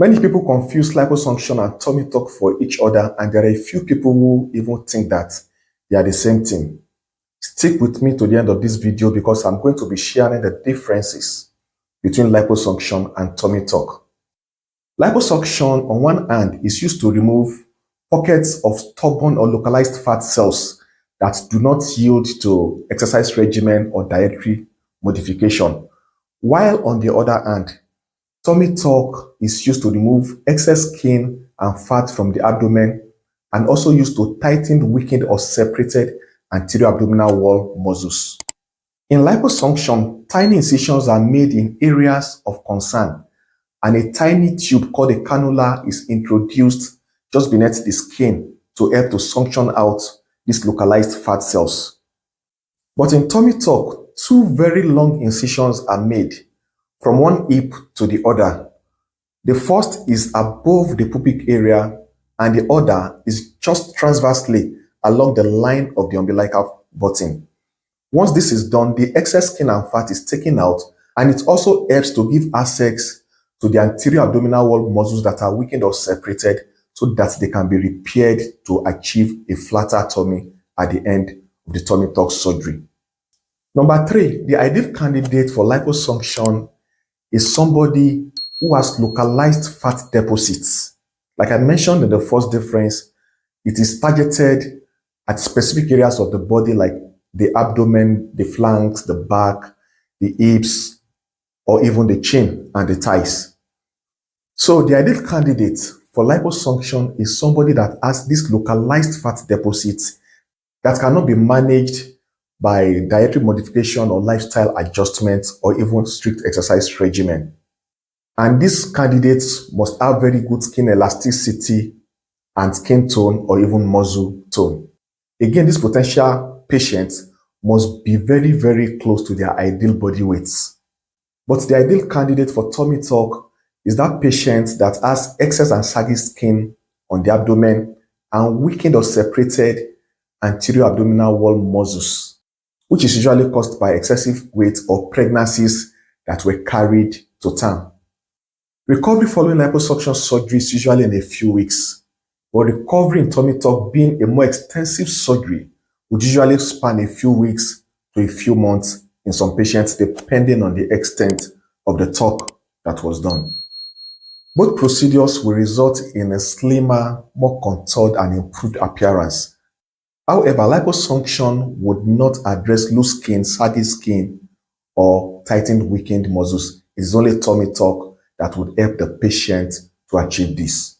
Many people confuse liposuction and tummy tuck for each other, and there are a few people who even think that they are the same thing. Stick with me to the end of this video because I'm going to be sharing the differences between liposuction and tummy tuck. Liposuction, on one hand, is used to remove pockets of stubborn or localized fat cells that do not yield to exercise regimen or dietary modification, while on the other hand, tummy tuck is used to remove excess skin and fat from the abdomen and also used to tighten, weakened, or separated anterior abdominal wall muscles. In liposuction, tiny incisions are made in areas of concern, and a tiny tube called a cannula is introduced just beneath the skin to help to suction out these localized fat cells. But in tummy tuck, two very long incisions are made from one hip to the other. The first is above the pubic area and the other is just transversely along the line of the umbilical button. Once this is done, the excess skin and fat is taken out, and it also helps to give access to the anterior abdominal wall muscles that are weakened or separated so that they can be repaired to achieve a flatter tummy at the end of the tummy tuck surgery. Number 3, the ideal candidate for liposuction is somebody who has localized fat deposits. Like I mentioned in the first difference, it is targeted at specific areas of the body like the abdomen, the flanks, the back, the hips, or even the chin and the thighs. So the ideal candidate for liposuction is somebody that has these localized fat deposits that cannot be managed by dietary modification or lifestyle adjustments or even strict exercise regimen. And these candidates must have very good skin elasticity and skin tone or even muscle tone. Again, these potential patients must be very, very close to their ideal body weights. But the ideal candidate for tummy tuck is that patient that has excess and saggy skin on the abdomen and weakened or separated anterior abdominal wall muscles, which is usually caused by excessive weight or pregnancies that were carried to term. Recovery following liposuction surgery is usually in a few weeks, but recovery in tummy tuck, being a more extensive surgery, would usually span a few weeks to a few months in some patients, depending on the extent of the tuck that was done. Both procedures will result in a slimmer, more contoured, and improved appearance. However, liposuction would not address loose skin, saggy skin, or tightened, weakened muscles. It is only tummy tuck that would help the patient to achieve this.